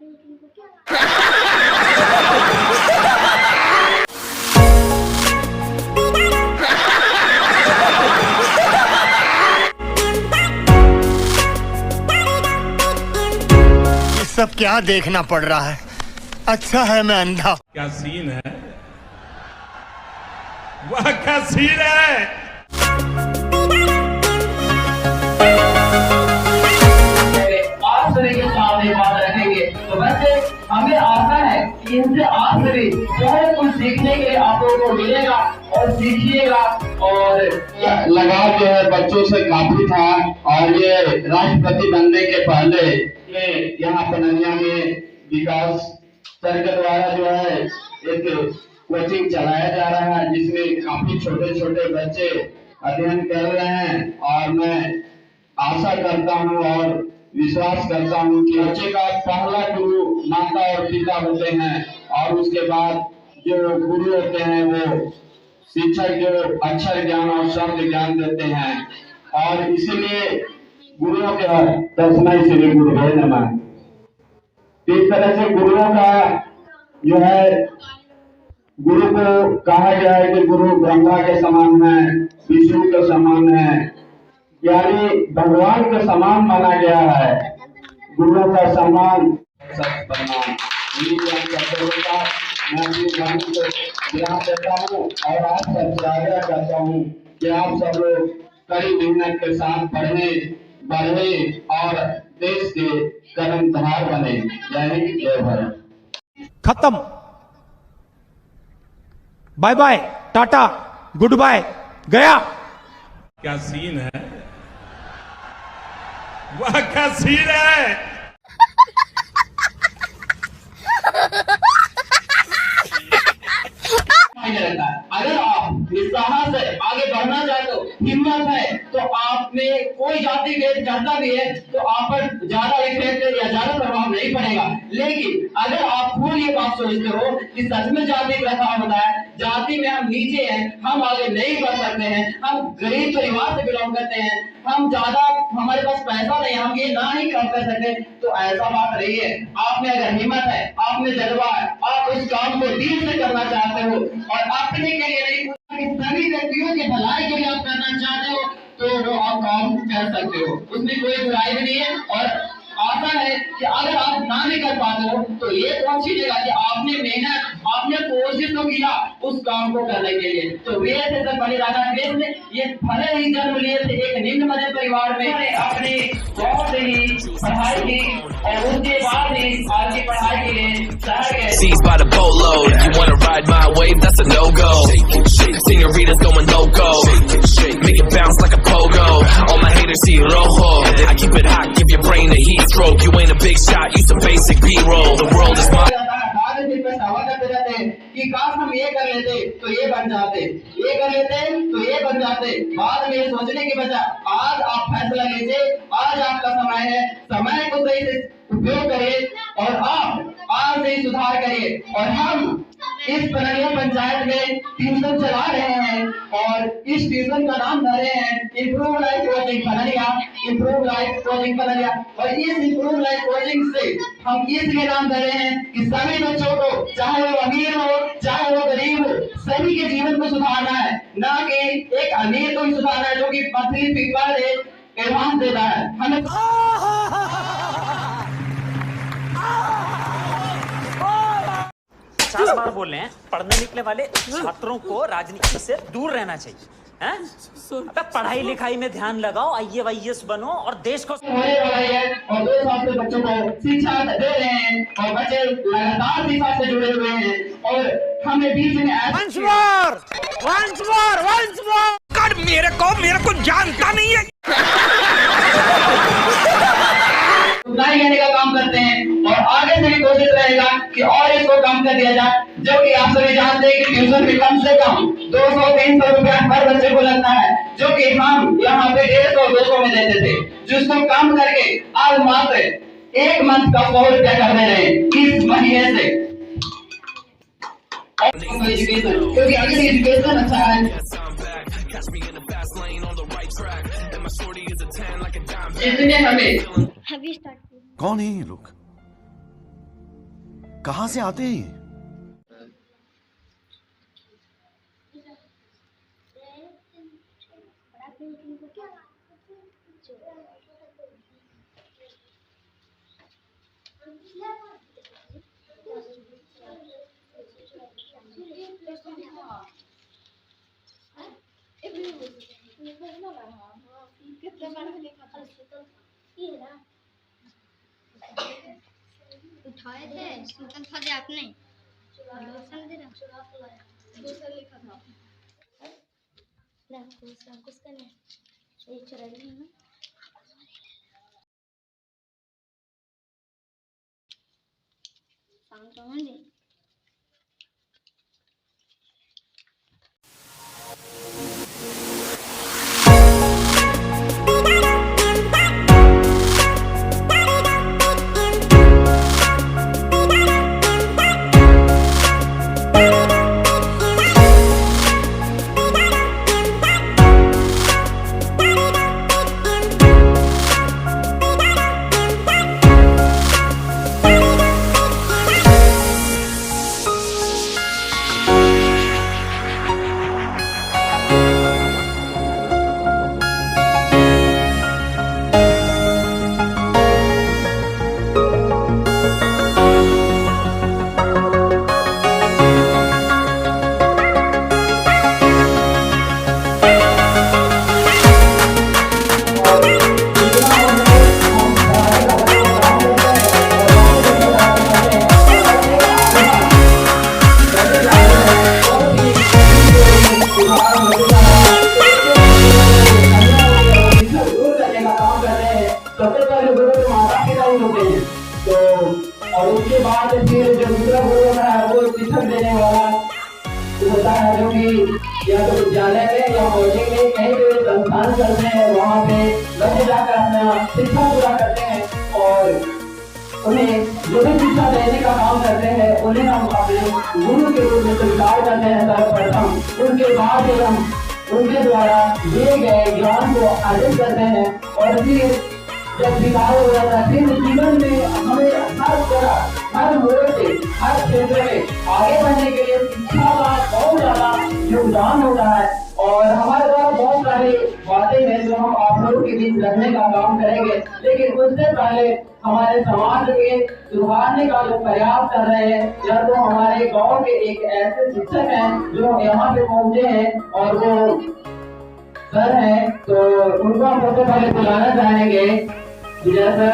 ये सब क्या देखना पड़ रहा है? अच्छा है मैं अंधा। क्या सीन है, वाह क्या सीन है। आप तरह के सामने बात रखेंगे तो वैसे हमें आशा है कि इनसे आप भी बहुत कुछ सीखने के लिए आप लोगों को मिलेगा और सीखिएगा। और लगाव जो है बच्चों से काफी था और ये राष्ट्रपति बनने के पहले ये यहाँ पनरिया में विकास सर के द्वारा जो है एक कोचिंग चलाया जा रहा है जिसमें काफी छोटे छोटे बच्चे अध्ययन कर रहे हैं। और मैं आशा करता हूँ और विश्वास करता हूँ कि बच्चे का पहला गुरु माता और पिता होते हैं और उसके बाद जो गुरु होते हैं वो शिक्षक जो अक्षर ज्ञान और शब्द ज्ञान देते हैं। और इसीलिए गुरुओं के दर्शन श्री गुरुवे नमः। इस तरह से गुरुओं का जो है गुरु को कहा गया है कि गुरु ब्रह्मा के समान है, विष्णु के समान है, यानी भगवान के समान माना गया है। गुरुओं का सम्मान सत्य प्रणाम मैं अपनी वाणी को विराम देता हूँ और आप सबसे आग्रह करता हूँ कि आप सब लोग कड़ी मेहनत के साथ पढ़ने बढ़े और देश के कर्मधार बने। जय हिंद जय भारत। खत्म, bye bye, tata, goodbye, गया। क्या सीन है, वाह क्या सीन है। अगर आप निस्साह से आगे बढ़ना चाहते हो, हिम्मत है तो आप में कोई जाति भेद करता भी है तो आप पर ज्यादा इफेक्ट या ज्यादा प्रभाव नहीं पड़ेगा। लेकिन अगर आप खुद ये बात सोचते हो कि सच में जाति प्रथा होता है, जाति में हम नीचे हैं, हम आगे नहीं बढ़ सकते हैं, हम गरीब परिवार से बिलोंग करते हैं, हम ज्यादा हमारे पास पैसा नहीं, हम ये ना ही काम कर सकते, तो ऐसा बात नहीं है। आप में अगर हिम्मत है, आप में जज्बा है, आप उस काम को दिल से करना चाहते हो और अपने के लिए नहीं, सभी व्यक्तियों के भलाई के लिए आप करना चाहते हो तो वो आप काम कर सकते हो, उसमें कोई बुराई भी नहीं है। और आशा है कि अगर आप ना भी कर पाते हो तो ये कौन सी जगह कि आपने मेहनत, आपने कोशिश तो किया उस काम को करने के लिए। तो वे थे सर बलि राजा कृष्ण ने, ये भले ही जन्म लिए थे एक निम्न मध्यम परिवार में, अपने बहुत ही पढ़ाई की और उसके बाद ही आगे पढ़ाई के लिए शहर गए। Seized by the boatload, you wanna ride my wave, that's a no-go. Senoritas going loco, make it bounce like a pogo. All my haters see rojo, I keep it hot, give your brain a heat stroke. You ain't a big shot, you some basic B-roll. The world is mine. कि काश हम ये कर लेते तो ये बन जाते, ये कर लेते तो ये बन जाते। बाद में सोचने के बजाय आज आप फैसला लीजिए, आज आपका समय है, समय को सही से उपयोग करिए और आप आज से सुधार करिए। और हम इस पनरिया पंचायत में ट्यूशन चला रहे हैं और इस ट्यूशन का नाम धरे हैं improve life coaching Panariya, improve life coaching Panariya. और इस इम्प्रूव लाइफ कोचिंग से हम इसलिए नाम धरे हैं कि सभी बच्चों को, चाहे वो अमीर हो चाहे वो गरीब हो, सभी के जीवन को सुधारना है, ना कि एक अमीर को ही सुधारना है जो कि मंथली फी पर एडवांस देता है। हमें चार बार बोल रहे हैं, पढ़ने निकले वाले छात्रों को राजनीति से दूर रहना चाहिए। हैं? अबे पढ़ाई लिखाई में ध्यान लगाओ, IAS बनो और देश को होने वाला है। और 2 साल से बच्चों को शिक्षा दे रहे हैं और बच्चे लगातार शिक्षा से जुड़े हुए हैं। और हमें बीच में once more कर मेरे को जानता नहीं है। सुधार करने का काम करते हैं और आगे से भी कोशिश रहेगा कि और इसको कम कर दिया जाए, जो कि आप सभी जानते हैं कि ट्यूशन में कम से कम 200-300 रुपया हर बच्चे को लगता है, जो कि हम यहाँ पे 150-200 में देते थे, जिसको कम करके आज मात्र 1 मंथ का 100 रुपया कर दे रहे हैं इस महीने से। क्योंकि अगर एजुकेशन अच्छा है, इसलिए हमें कौन है ये लोग? कहां से आते हैं ये? उठाए थे सुल्तान फजे आपने समझे ना दूसरा लिखा था ना कुछ नहीं ये चुरा ली है समझे और उसके बाद फिर जो दूसरा गुरु होता है वो शिक्षक देने वाला होता है, जो कि या तो विद्यालय में या कोचिंग में कहीं पे संस्थान चलते हैं, वहाँ पे बच्चे जाकर अपना शिक्षा पूरा करते हैं और उन्हें जो भी शिक्षा देने का काम करते हैं उन्हें हम अपने गुरु के रूप में स्वीकार करते हैं सर्वप्रथम। उनके बाद हम उनके द्वारा दिए गए ज्ञान को अर्जित करते हैं और फिर जब विकास हो जाता है फिर जीवन में हमें हर तरह हर मोड़ से हर क्षेत्र में आगे बढ़ने के लिए शिक्षा का बहुत ज्यादा योगदान होता है। और हमारे द्वारा बहुत सारी बातें हैं जो हम आप लोगों के बीच रखने का काम करेंगे, लेकिन उससे पहले हमारे समाज के सुधारने का जो प्रयास कर रहे हैं, या तो हमारे गांव के एक ऐसे शिक्षक हैं जो यहाँ पे पहुँचे हैं और वो सर हैं, तो उनको हम सबसे पहले बुलाना चाहेंगे। विजय सर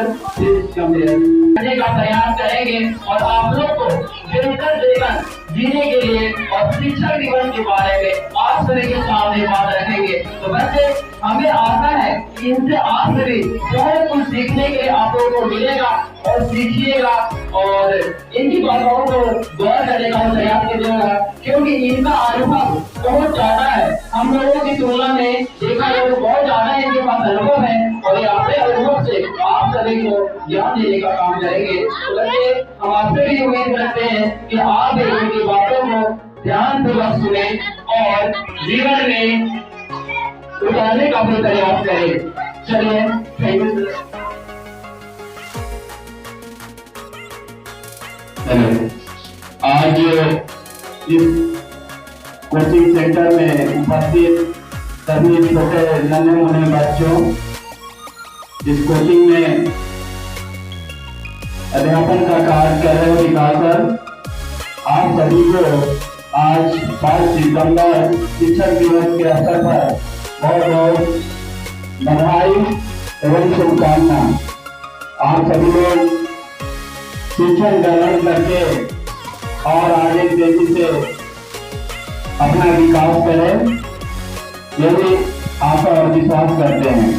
करने का प्रयास करेंगे और आप लोग को बेहतर जीवन जीने के लिए और शिक्षक दिवस के बारे में आप सभी के सामने बात रखेंगे। तो वैसे हमें आशा है कि इनसे आप सभी बहुत कुछ सीखने के लिए आप लोगों को मिलेगा और सीखिएगा और इनकी बातों को गौर करने का प्रयास कीजिएगा, क्योंकि इनका अनुभव बहुत ज्यादा है। हम लोगों की तुलना में देखा जाए तो बहुत ज्यादा इनके पास अनुभव है और ये अपने अनुभव से आप सभी को ज्ञान देने का काम करेंगे। तो वैसे हम आपसे भी उम्मीद करते हैं कि आप भी उनकी बातों को ध्यान पूर्वक सुने और जीवन में उतारने का भी प्रयास करें। चलिए, थैंक यू। आज इस कोचिंग सेंटर में उपस्थित सभी छोटे नन्हे मुन्ने बच्चों, इस कोचिंग में अध्यापन का कार्य कर रहे विकास सर, आप सभी को आज 5 सितंबर शिक्षक दिवस के अवसर पर बहुत बहुत बधाई एवं शुभकामना। आप सभी लोग शिक्षण ग्रहण करके और आगे तेजी से अपना विकास करें, यही आशा और विश्वास करते हैं।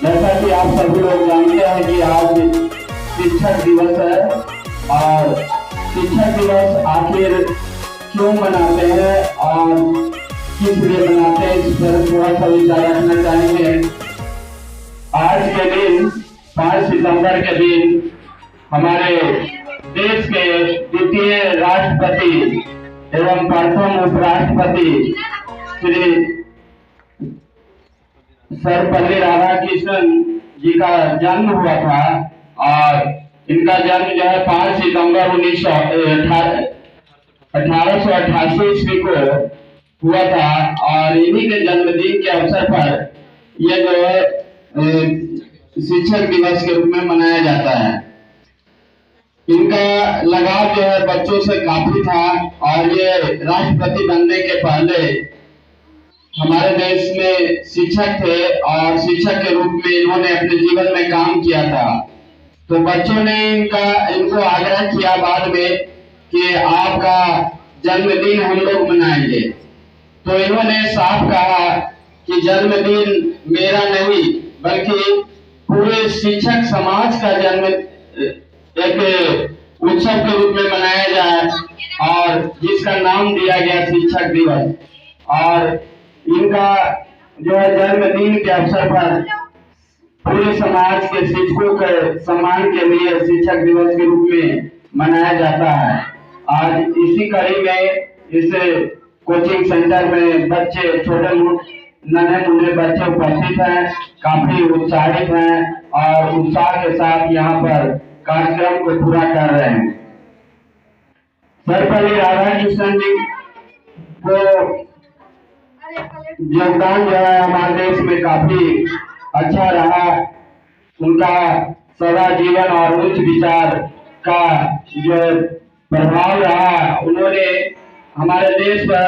जैसा कि आप सभी लोग जानते हैं कि आज शिक्षक दिवस है और शिक्षक दिवस आखिर क्यों मनाते हैं और किस लिए मनाते हैं, इस पर थोड़ा सा विचार रखना चाहेंगे। आज के दिन 5 सितंबर के दिन हमारे देश के द्वितीय राष्ट्रपति एवं प्रथम उपराष्ट्रपति श्री सर्वपल्ली राधाकृष्णन जी का जन्म हुआ था और इनका जन्म जो है 5 सितंबर 1888 ईस्वी को हुआ था और इन्हीं के जन्मदिन के अवसर पर यह जो है शिक्षक दिवस के रूप में मनाया जाता है। इनका लगाव जो है बच्चों से काफी था और ये राष्ट्रपति बनने के पहले हमारे देश में शिक्षक थे और शिक्षक के रूप में इन्होंने अपने जीवन में काम किया था। तो बच्चों ने इनको आग्रह किया बाद में कि आपका जन्मदिन हम लोग मनाएंगे। तो इन्होंने साफ कहा कि जन्मदिन मेरा नहीं बल्कि पूरे शिक्षक समाज का जन्म एक उत्सव के रूप में मनाया जाए और जिसका नाम दिया गया शिक्षक दिवस। और इनका जो है जन्मदिन के अवसर पर पूरे समाज के शिक्षकों के सम्मान के लिए शिक्षक दिवस के रूप में मनाया जाता है। आज इसी कड़ी में इस कोचिंग सेंटर में बच्चे छोटे नन्हे मुन्ने बच्चे उपस्थित हैं, काफी उत्साहित हैं और उत्साह के साथ यहाँ पर कार्यक्रम को पूरा कर रहे हैं। सर्वपल्ली राधाकृष्णन जी को योगदान जो है हमारे देश में काफी अच्छा रहा। उनका सदा जीवन और उच्च विचार का जो प्रभाव रहा, उन्होंने हमारे देश पर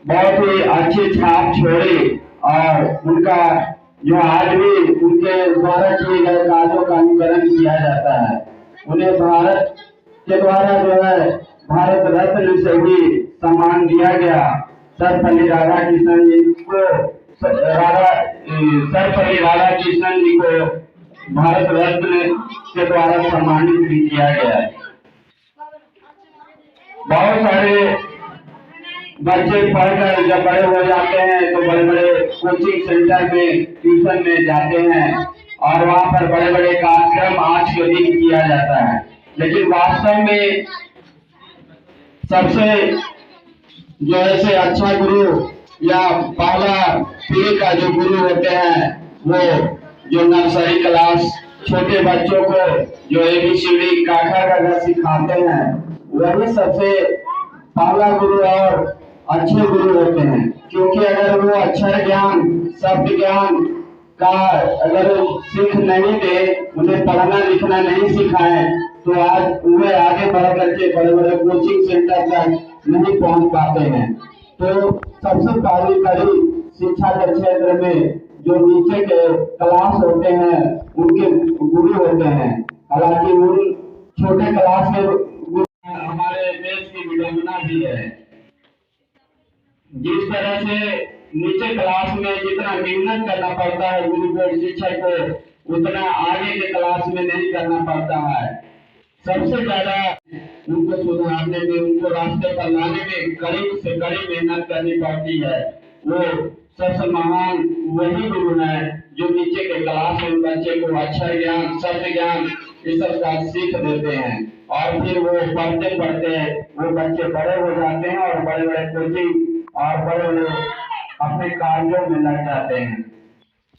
बहुत ही अच्छी छाप छोड़ी और उनका जो आज भी उनके द्वारा किए गए कार्यों का अनुकरण किया जाता है। उन्हें भारत के द्वारा जो है भारत रत्न से भी सम्मान दिया गया। सर्वपल्ली राधाकृष्णन जी को भारत रत्न के द्वारा सम्मानित भी किया गया है। बहुत सारे बच्चे पढ़कर जब बड़े हो जाते हैं तो बड़े बड़े कोचिंग सेंटर में ट्यूशन में जाते हैं और वहाँ पर बड़े बड़े कार्यक्रम आज के दिन किया जाता है। लेकिन वास्तव में सबसे जो ऐसे अच्छा गुरु या पहला पीढ़ी का जो गुरु होते हैं वो जो नर्सरी क्लास छोटे बच्चों को जो ABCD काखा गघा सिखाते हैं वही सबसे पहला गुरु और अच्छे गुरु होते हैं। क्योंकि अगर वो अक्षर ज्ञान शब्द ज्ञान का अगर सीख नहीं दे, उन्हें पढ़ना लिखना नहीं सिखाए तो आज वे आगे बढ़ करके बड़े बड़े कोचिंग सेंटर तक नहीं पहुंच पाते हैं। तो सबसे पहली कड़ी शिक्षा के क्षेत्र में जो नीचे के क्लास होते हैं उनके गुरु होते हैं। हालांकि उन छोटे क्लास के हमारे देश की विडंबना भी है। जिस तरह से नीचे क्लास में जितना मेहनत करना पड़ता है गुरु को शिक्षक को, उतना आगे के क्लास में नहीं करना पड़ता है। सबसे ज्यादा उनको सुधारने में, उनको रास्ते पर लाने में कड़ी से कड़ी मेहनत करनी पड़ती है। वो सबसे महान वही गुरु है जो नीचे के क्लास में बच्चे को अक्षर ज्ञान शब्द ज्ञान ये सब का सीख देते हैं और फिर वो पढ़ते पढ़ते वो बच्चे बड़े हो जाते हैं और बड़े बड़े कोचिंग और बड़े बड़े अपने कार्यों में लग जाते हैं।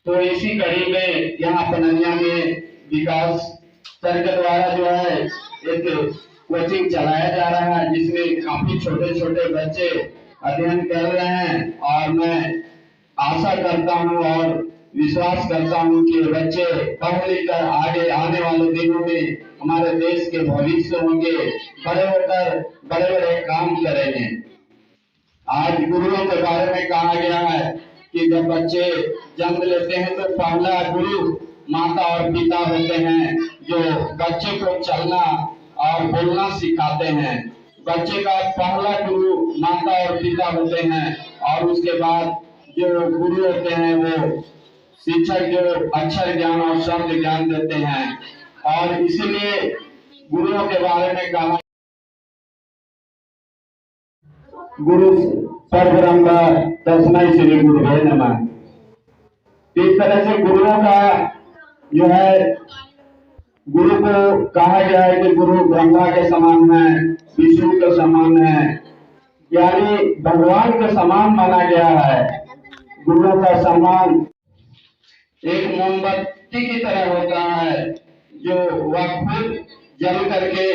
तो इसी कड़ी में यहाँ पननिया में विकास सर के द्वारा जो है एक कोचिंग चलाया जा रहा है जिसमें काफी छोटे छोटे बच्चे अध्ययन कर रहे हैं और मैं आशा करता हूँ और विश्वास करता हूँ कि बच्चे पढ़ लिख कर आगे आने वाले दिनों में हमारे देश के भविष्य होंगे, बड़े होकर बड़े बड़े काम करेंगे। आज गुरुओं के बारे में कहा गया है कि जब बच्चे जन्म लेते हैं तो पहला गुरु माता और पिता होते हैं जो बच्चे को चलना और बोलना सिखाते हैं। बच्चे का पहला गुरु माता और पिता होते हैं और उसके बाद जो गुरु होते हैं वो शिक्षक जो अक्षर ज्ञान और शब्द ज्ञान देते हैं। और इसीलिए गुरुओं के बारे में कहा गुरु परब्रह्म तस्मै श्री गुरुवे नमः। इस तरह से गुरुओं का जो है गुरु को कहा गया है कि गुरु ब्रह्मा के समान है, विष्णु के समान है, यानी भगवान के समान माना गया है। गुरुओं का सम्मान एक मोमबत्ती की तरह होता है जो वह खुद जल करके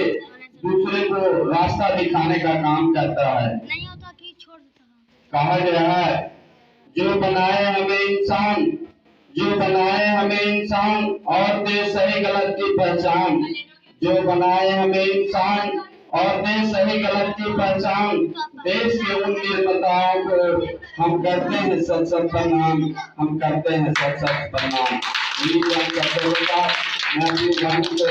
दूसरे को रास्ता दिखाने का काम करता है। नहीं होता कि छोड़ देता हूँ। कहा गया है जो बनाए हमें इंसान और दे सही गलत की पहचान, जो बनाए हमें इंसान और दे सही गलत की पहचान, देश के उन निर्माताओं को हम करते हैं सत प्रणाम, हम करते हैं सत प्रणाम। मैं अपनी वाणी को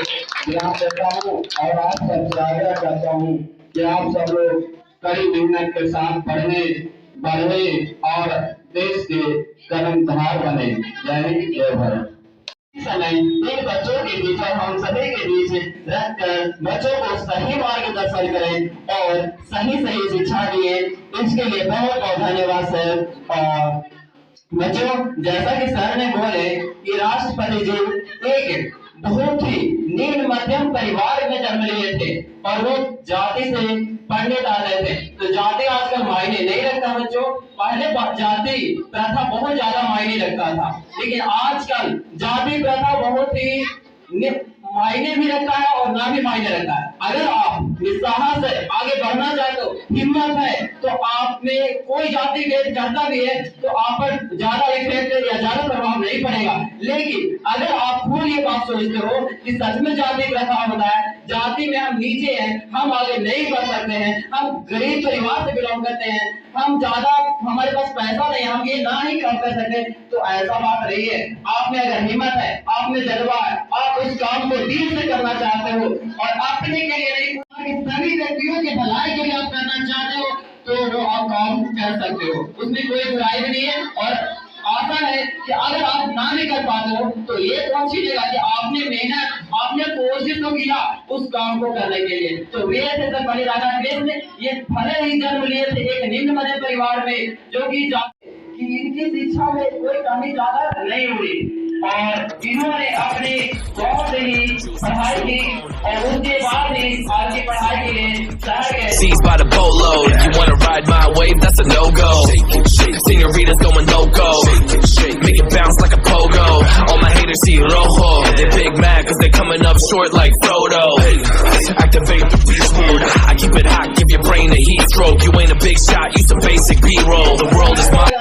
विराम देता हूँ और आप सबसे आग्रह करता हूँ कि आप सब लोग कड़ी मेहनत के साथ पढ़े बढ़े और देश के कर्मधार बने। जय हिंद जय भारत। समय इन बच्चों के बीच और हम सभी के बीच रखकर बच्चों को सही मार्गदर्शन करें और सही शिक्षा दिए, इसके लिए बहुत बहुत धन्यवाद सर। और बच्चों, जैसा कि सर ने बोले कि राष्ट्रपति जी एक बहुत ही निम्न मध्यम परिवार में जन्म लिए थे और वो जाति से पंडित आते थे। तो जाति आजकल मायने नहीं रखता बच्चों, पहले जाति प्रथा बहुत ज्यादा मायने रखता था, लेकिन आजकल जाति प्रथा बहुत ही मायने भी रखता है और ना भी मायने रखता है। अगर आप निस्साहस से आगे बढ़ना चाहते हो, हिम्मत है, तो आप में कोई जाति भेद करता भी है तो आप पर ज्यादा इफेक्ट या ज्यादा प्रभाव नहीं पड़ेगा। लेकिन अगर आप खुद ये बात सोचते हो कि सच में जाति प्रथा होता है, जाति में हम नीचे हैं, हम आगे नहीं बढ़ सकते हैं, हम गरीब परिवार से बिलोंग करते हैं, हम ज्यादा हमारे पास पैसा नहीं, हम ये ना ही काम कर सकते, तो ऐसा बात नहीं है। आप में अगर हिम्मत है, आप में जज्बा है, आप उस काम को दिल से करना चाहते हो और अपने के लिए नहीं, सभी व्यक्तियों के भलाई के लिए आप करना चाहते हो, तो वो आप काम कर सकते हो, उसमें कोई बुराई भी नहीं है। और आशा है कि अगर आप ना भी कर पाते हो तो ये कौन सी जगह कि आपने मेहनत, आपने कोशिश तो किया उस काम को करने के लिए। तो वे थे सर बड़े राजा अंग्रेज ने ये भले ही जन्म लिए थे एक निम्न मध्यम परिवार में, जो कि इनकी शिक्षा में कोई कमी ज्यादा नहीं हुई और इन्होंने अपनी बहुत ही पढ़ाई की और उसके बाद ही आगे पढ़ाई के लिए शहर गए। Seized by the boatload. You wanna ride my wave? That's a no-go. Senoritas going loco. Make it bounce like a pogo. All my haters see rojo. They're big mad cause they're coming up short like Frodo. Activate the beast mode. I keep it hot, give your brain a heat stroke. You ain't a big shot, you some basic B-roll. The world is mine.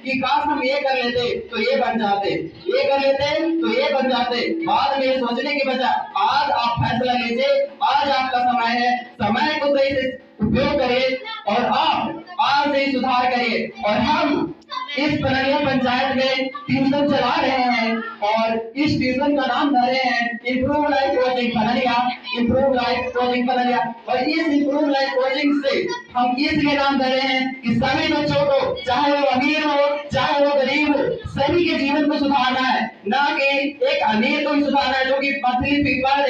कि काश हम ये कर लेते तो ये बन जाते, ये कर लेते तो ये बन जाते। बाद में सोचने के बजाय आज आप फैसला लीजिए, आज आपका समय है, समय को सही से उपयोग करिए और आप आज से सुधार करिए। और हम इस पनरिया पंचायत में ट्यूशन चला रहे हैं और इस ट्यूशन का नाम धरे हैं improve life coaching Panariya, improve life coaching Panariya. और इस इम्प्रूव लाइफ कोचिंग से हम इसलिए नाम धरे हैं कि सभी बच्चों को, चाहे वो अमीर हो चाहे वो गरीब हो, सभी के जीवन को सुधारना है, ना कि एक अमीर को ही सुधारना है जो कि मंथली फी पर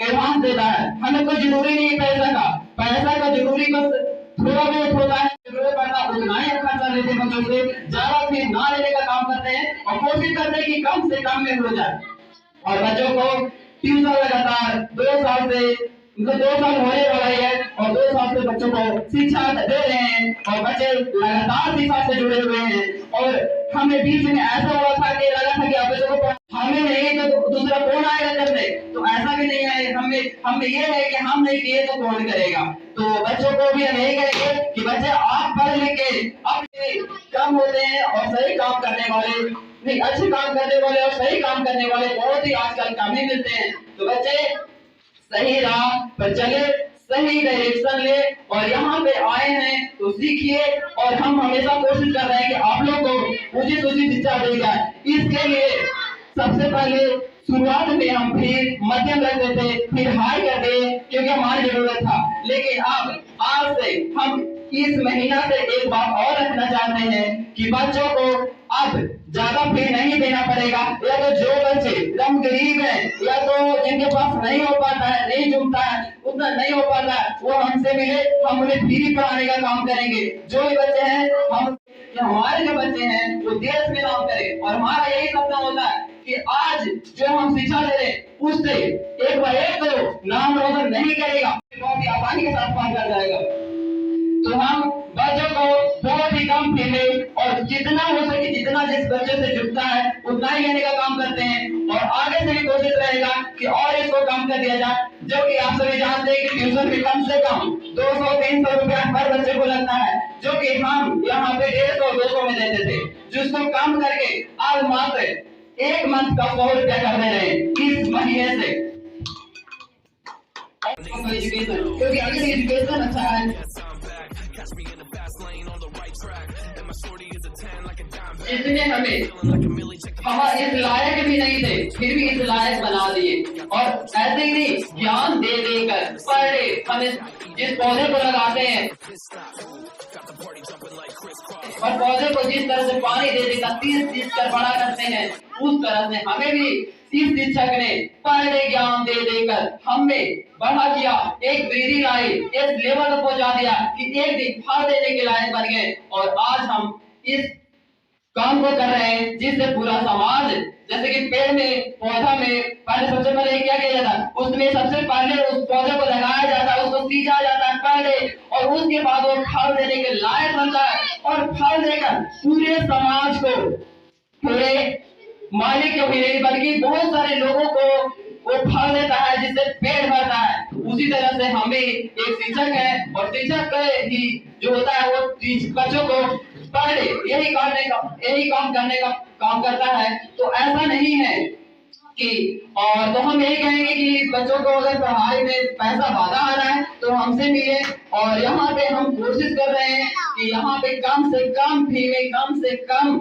एडवांस देता है। हमें कोई जरूरी नहीं पैसा का, पैसा का जरूरी बस थोड़ा बहुत होता है, जरूरत पड़ता उतना ही खर्चा लेते बच्चों से, ज्यादा फीस ना लेने का काम करते हैं और कोशिश करते हैं कि कम से कम में हो जाए। और बच्चों को ट्यूशन लगातार 2 साल से, 2 साल होने वाला है और 2 साल से बच्चों को शिक्षा दे रहे हैं और बच्चे लगातार शिक्षा से जुड़े हुए हैं। और हमें बीच में ऐसा हुआ था कि लगा था कि आप बच्चों को हमें नहीं तो दूसरा कौन आएगा करने, तो ऐसा भी नहीं है। हमें ये है कि हम नहीं किए तो कौन करेगा। तो बच्चों को भी हम यही कहेंगे कि बच्चे आप पढ़ लिख के अपने कम होते हैं और सही काम करने वाले नहीं, अच्छे काम करने वाले और सही काम करने वाले बहुत ही आजकल कम ही मिलते हैं। तो बच्चे सही राह पर चले, सही डायरेक्शन ले और यहाँ पे आए हैं तो सीखिए। और हम हमेशा कोशिश कर रहे हैं कि आप लोग को उचित शिक्षा दी जाए। इसके लिए सबसे पहले शुरुआत में हम फिर मध्यम रखते थे, फिर हाई करते क्योंकि हमारी जरूरत था। लेकिन अब आज से हम इस महीना से एक बात और रखना चाहते हैं कि बच्चों को अब ज्यादा फी नहीं देना पड़ेगा। या तो जो बच्चे एकदम गरीब है या तो जिनके पास नहीं हो पाता है, नहीं जुड़ता है, उतना नहीं हो पाता है, वो हमसे मिले, हम उन्हें फ्री पढ़ाने का काम करेंगे। जो भी बच्चे हैं हम, हमारे जो बच्चे हैं वो देश में नाम करें। और हमारा यही सपना होता है कि आज जो हम शिक्षा दे रहे हैं उससे एक बार एक तो नाम रोशन नहीं करेगा, बहुत ही आसानी के साथ पार कर जाएगा। तो हम बच्चों को बहुत ही कम फी में और जितना हो सके जितना जिस बच्चे से जुटता है उतना ही लेने का काम करते हैं और आगे से भी कोशिश रहेगा कि और इसको कम कर दिया जाए, जो कि आप सभी जानते हैं कि ट्यूशन भी कम से कम 200-300 रुपया हर बच्चे को लगता है, जो कि हम यहाँ पे 150-200 में देते थे, जिसको कम करके आज मात्र एक मंथ का 100 रुपया कर दे रहे हैं इस महीने से। क्योंकि अगर एजुकेशन अच्छा है, इसने हमें हम इस लायक भी नहीं थे फिर भी इस लायक बना दिए और ऐसे ही नहीं ज्ञान दे देकर पर डे हमें जिस पौधे को लगाते हैं और पौधे को जिस तरह से पानी दे देकर 30 कर बड़ा करते हैं, उस तरह से हमें भी इस शिक्षक ने पर डे ज्ञान दे देकर हमें बड़ा किया, एक वृद्धि लाई, इस लेवल को पहुंचा दिया कि एक दिन फल देने के लायक बन गए और आज हम इस काम को कर रहे हैं जिससे पूरा समाज, जैसे कि पेड़ में पौधा में पहले सबसे पहले क्या किया जाता है, उसमें सबसे पहले उस पौधे को लगाया जाता है, उसको सींचा जाता है पहले और उसके बाद वो फल देने के लायक बनता है और फल देकर पूरे समाज को, पूरे मालिक को भी नहीं बल्कि बहुत सारे लोगों को वो फल देता है जिससे पेट भरता है। उसी तरह से हमें एक शिक्षक है और शिक्षक ही जो होता है वो बच्चों को पढ़े यही काम करने का काम करता है। तो ऐसा नहीं है कि और तो हम यही कहेंगे कि बच्चों को अगर पढ़ाई में पैसा ज्यादा आ रहा है तो हमसे मिले और यहाँ पे हम कोशिश कर रहे हैं कि यहाँ पे कम से कम फी में, कम से कम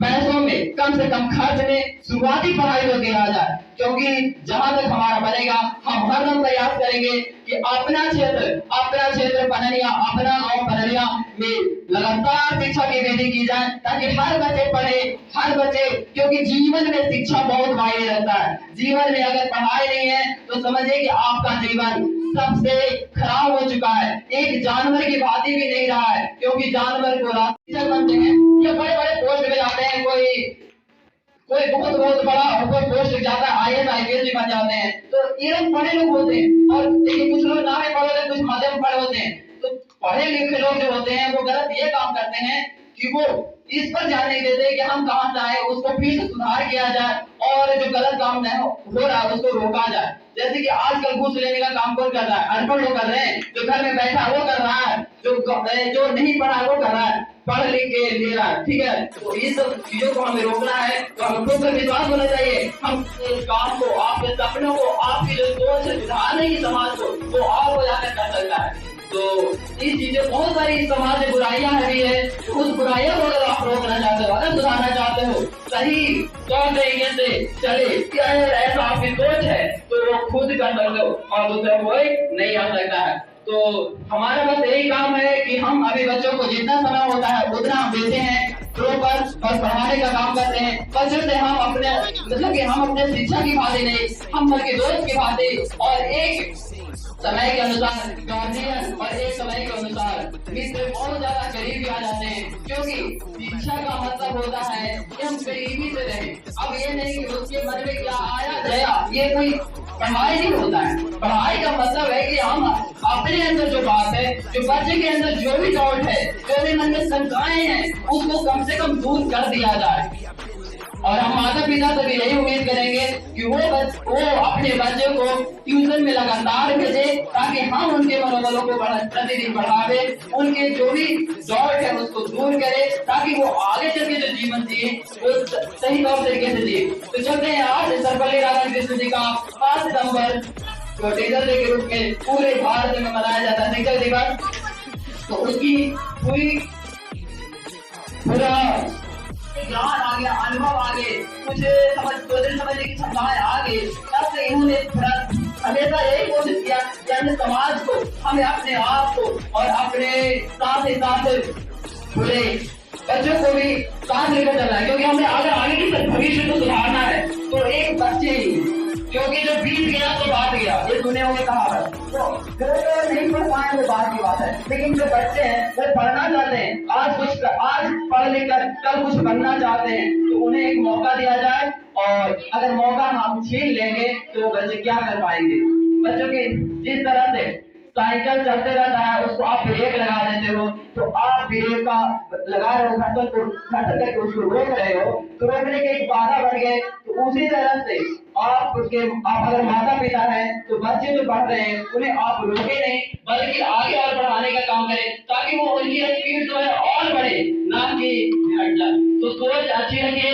पैसों में, कम से कम खर्च में शुरुआती पढ़ाई को दिया जाए, क्योंकि जहां तक हमारा बनेगा हम हरदम प्रयास करेंगे कि अपना क्षेत्र पनरिया, अपना गांव पनरिया में लगातार शिक्षा की वृद्धि की जाए ताकि हर बच्चे पढ़े, हर बच्चे, क्योंकि जीवन में शिक्षा बहुत मायने रखता है। जीवन में अगर पढ़ाई नहीं है तो समझिए कि आपका जीवन सबसे खराब हो चुका है, एक जानवर की भांति भी नहीं रहा है, क्योंकि जानवर को शिक्षक बनते हैं या बड़े बड़े पोस्ट में जाते हैं, कोई बहुत बड़ा ऊपर पोस्ट जाता है, IAS IPS भी बन जाते हैं, तो ये लोग पढ़े लोग होते हैं और लेकिन कुछ लोग ना भी पढ़े होते, कुछ मध्यम पढ़े होते हैं। तो पढ़े लिखे लोग जो होते हैं वो गलत ये काम करते हैं कि वो इस पर ध्यान नहीं देते कि हम कहाँ जाए, उसको फिर से सुधार किया जाए और जो गलत काम हो रहा है उसको रोका जाए। जैसे कि आजकल घूस लेने का काम कौन कर रहा है, अनपढ़ लोग कर रहे हैं, जो घर में बैठा वो कर रहा है, जो नहीं पढ़ा वो कर रहा है, पढ़ लिख के ले रहा है, ठीक है। तो ये सब चीजों को हमें रोकना है, तो हम खुद पर विश्वास होना चाहिए। हम इस काम को, आपके सपनों को, आपकी जो सोच है सुधारने की समाज को, वो और हो जाकर कर सकता है। तो इस चीजें बहुत सारी समाज में बुराइयां भी है, उस बुराइयों को अगर आप रोकना चाहते हो, अगर सुधारना चाहते हो, सही तौर तरीके से चले, क्या ऐसा आपकी सोच है तो वो खुद कर सकते हो और दूसरा कोई नहीं आ सकता है। तो हमारा बस यही काम है कि हम अभी बच्चों को जितना समय होता है उतना हम देते हैं, प्रॉपर और पढ़ाने का काम करते हैं। बच्चों से हम अपने मतलब कि हम अपने शिक्षा की बातें नहीं, हम घर के दोस्त की बातें और एक समय के अनुसार गार्जियन और एक समय के अनुसार मित्र बहुत ज्यादा करीबी आ जाते हैं, क्योंकि शिक्षा का मतलब होता है कि हम करीबी से रहें। अब ये नहीं कि उसके मन में क्या आया गया, ये कोई पढ़ाई नहीं होता है। पढ़ाई का मतलब है कि हम अपने अंदर जो बात है, जो बच्चे के अंदर जो भी डाउट है, जो भी मन में शंकाएं हैं, उसको कम से कम दूर कर दिया जाए। और हम माता पिता से भी यही उम्मीद करेंगे कि वो अपने बच्चे को ट्यूशन में लगातार भेजे, ताकि हम उनके मनोबलों को प्रतिदिन बढ़ावे, उनके जो भी डाउट है उसको दूर करे, ताकि वो आगे चल के जो जीवन जिए वो सही तौर तरीके से जिए। तो चलते हैं आज सर्वपल्ली राधाकृष्णन जी का 5 सितंबर को टीचर डे के रूप में पूरे भारत में मनाया जाता है शिक्षक दिवस। तो उसकी पूरा ज्ञान आ गया, अनुभव आ गए, कुछ समझने की क्षमताएं आ गई, तब से इन्होंने हमेशा यही कोशिश किया कि हमने समाज को, हमें अपने आप को और अपने साथ ही साथ पूरे बच्चों को भी साथ लेकर चलना है, क्योंकि हमें अगर आगे की भविष्य को सुधारना है तो एक बच्चे ही, क्योंकि जो बीत गया तो बात गया, ये दुनिया में कहा है। तो नहीं पढ़ पाए तो बात की बात है, लेकिन जो बच्चे हैं वो पढ़ना चाहते हैं, आज पढ़ लिख कर कल कुछ बनना चाहते हैं, तो उन्हें एक मौका दिया जाए। और अगर मौका हम छीन लेंगे तो बच्चे क्या कर पाएंगे। बच्चों के जिस तरह से साइकिल चलते रहता है, उसको आप ब्रेक लगा देते हो, तो आप ब्रेक का लगा रहे हो, घर्षण को घर्षण करके उसको रोक रहे हो, तो रोकने के एक बाधा बन गए। तो उसी तरह से आप अगर माता पिता हैं तो बच्चे जो पढ़ रहे हैं उन्हें आप रोके नहीं, बल्कि आगे और बढ़ाने का काम करें, ताकि वो उनकी स्पीड जो है और बढ़े, ना कि हट जाए। तो सोच अच्छी रखिए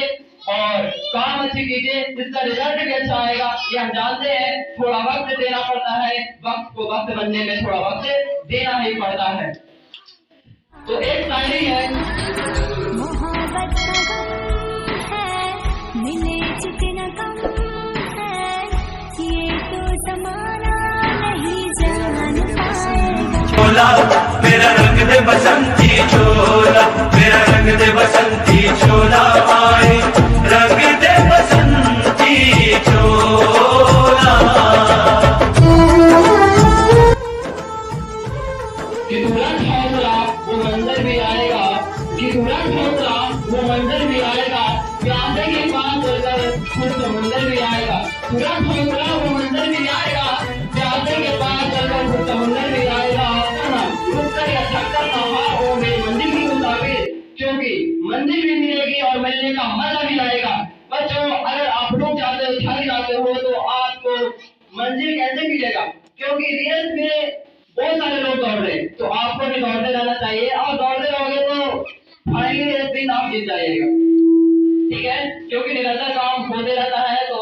और काम अच्छी कीजिए, जिसका रिजल्ट भी अच्छा आएगा। ये हम जानते हैं, थोड़ा वक्त देना पड़ता है, वक्त को वक्त बनने में थोड़ा वक्त देना ही पड़ता है। तो एक शायरी है, मोहब्बत का गम है, मिले जितना कम है, ये तो जमाना नहीं जान पाएगा। चोला मेरा रंग दे बसंती चोला, मेरा रंग दे बसंती चोला, आए रंग दे बसंती चोला। कि तुरंत हौसला वो मंजर भी आएगा, कि तुरंत हौसला वो मंजर भी आएगा, प्यासे के पास चलकर खुद समुंदर भी आएगा। तुरंत हौसला वो मंजर भी आएगा, प्यासे के पास चलकर खुद समुंदर भी आएगा। रुककर या थककर ना हो मेरी मंजिल की मुसाफिर, क्योंकि मंजिल भी मिलेगी और मिलने का मजा भी आएगा। बच्चों, अगर आप लोग जाते हो, थक जाते हो, तो आपको मंजिल कैसे मिलेगा? क्योंकि रेस में बहुत सारे लोग दौड़ रहे हैं, तो आपको भी दौड़ते रहना चाहिए, और दौड़ते रहोगे तो फाइनली एक दिन आप जीत जाइएगा। ठीक है, क्योंकि निरंतर काम होते रहता है तो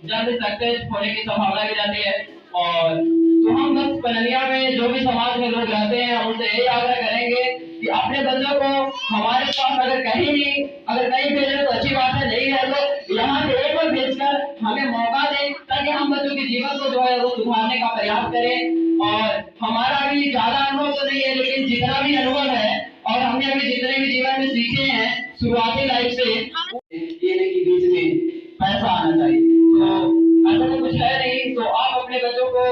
जल्द सक्सेस होने की संभावना भी रहती है। और तो हम बस पननिया में जो भी समाज में लोग रहते हैं, उनसे यही आग्रह करेंगे कि अपने बच्चों को हमारे पास अगर कहीं भेजे तो अच्छी बात है, नहीं है तो यहाँ से एक बार भेजकर हमें मौका दें, ताकि हम बच्चों के जीवन को जो है वो सुधारने का प्रयास करें। और हमारा भी ज्यादा अनुभव तो नहीं है, लेकिन जितना भी अनुभव है और हमने अभी जितने भी जीवन में सीखे हैं शुरुआती लाइफ से, ये कि बीच में पैसा आना चाहिए। तो ऐसा तो कुछ है नहीं, तो आप अपने बच्चों को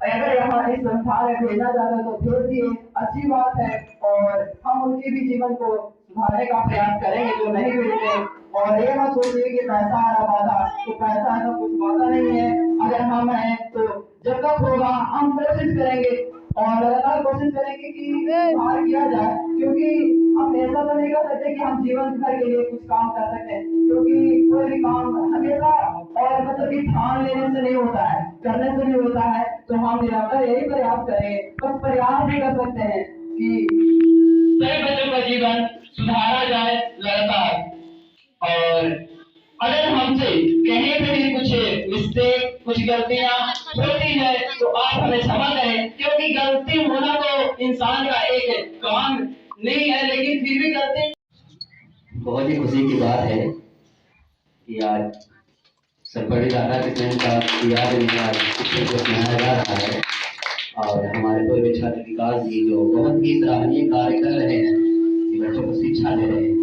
अगर यहाँ इस संस्थान में भेजना चाहते हैं तो भेज दिए, अच्छी बात है। और हम उनके भी जीवन को सुधारने का प्रयास करेंगे जो नहीं भेजते। और ये मत सोचिए कि पैसा आ रहा वादा, तो पैसा ऐसा कुछ वादा नहीं है। अगर हम हैं तो जब तक होगा हम कोशिश करेंगे और लगातार कोशिश करेंगे कि सुधार किया जाए, क्योंकि हम ऐसा तो नहीं कर सकते कि हम जीवन भर के लिए कुछ काम कर सकते हैं, क्योंकि कोई भी काम हमेशा और मतलब कि ठान लेने से नहीं होता है, करने से नहीं होता है। तो हम निरंतर यही प्रयास करें, बस प्रयास भी कर सकते हैं कि सभी बच्चों का जीवन सुधारा जाए लगातार। और अगर हमसे कहीं पे भी कुछ मिस्टेक, कुछ गलतियां होती है तो आप हमें क्षमा करें, क्योंकि गलती होना तो इंसान का एक काम नहीं है, लेकिन फिर भी गलती। बहुत ही खुशी की बात है कि आज सरपड़ी राधा कृष्ण का याद में आज शिक्षक को मनाया जा रहा है। और हमारे पूर्व छात्र विकास जी जो बहुत ही सराहनीय कार्य कर रहे हैं, कि बच्चों को शिक्षा दे रहे हैं।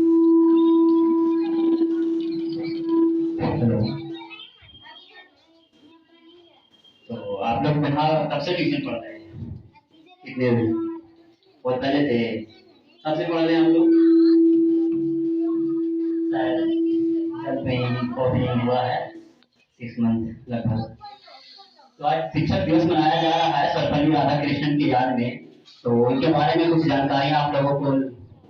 तो आप लोग कहाँ कब से ट्यूशन पढ़ रहे हैं? कितने दिन? बहुत पहले थे, कब से पढ़ रहे हैं हम लोग? ओपनिंग हुआ है 6 मंथ लगभग। तो आज शिक्षक दिवस मनाया जा रहा है सर्वपल्ली राधाकृष्णन की याद में। तो उनके बारे में कुछ जानकारियां आप लोगों को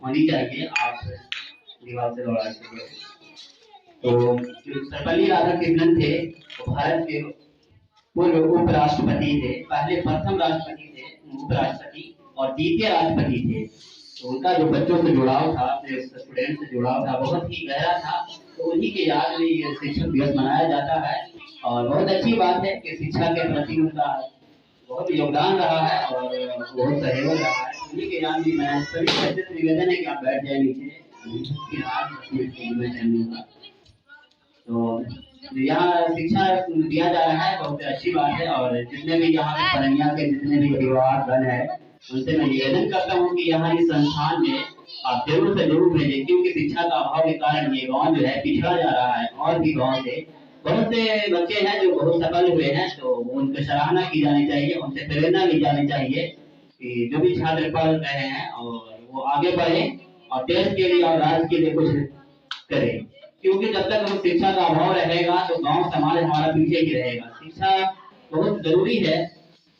होनी चाहिए, आप दीवार से दौड़ा सके। तो सर्वपल्ली राधाकृष्णन थे वो भारत के पूर्व उपराष्ट्रपति थे, पहले प्रथम राष्ट्रपति थे, उपराष्ट्रपति और द्वितीय राष्ट्रपति थे। तो उनका जो बच्चों से जुड़ाव था, अपने स्टूडेंट से जुड़ाव था, बहुत ही गहरा था। तो उन्हीं के याद में ये शिक्षक दिवस मनाया जाता है। और बहुत अच्छी बात है कि शिक्षा के प्रति उनका बहुत योगदान रहा है और बहुत सहयोग रहा है। उन्हीं के याद में मैं सभी बच्चों से निवेदन है कि आप बैठ जाए नीचे। तो यहाँ शिक्षा दिया जा रहा है, बहुत अच्छी बात है। और जितने भी यहाँ के पननिया के जितने भी अभिभावक है, उनसे मैं निवेदन करता हूँ कि यहाँ इस संस्थान में आप जरूर से जरूर भेजें, क्योंकि शिक्षा का अभाव के कारण ये गांव जो है पिछड़ा जा रहा है। और भी गांव से बहुत से बच्चे हैं जो बहुत सफल हुए हैं, तो उनकी सराहना की जानी चाहिए, उनसे प्रेरणा ली जानी चाहिए कि जो भी छात्र पढ़ रहे हैं और वो आगे बढ़े और देश के लिए और राज्य के लिए कुछ करें। क्योंकि जब तक हम शिक्षा का अभाव रहेगा तो गांव समाज हमारा पीछे ही रहेगा। शिक्षा बहुत जरूरी है,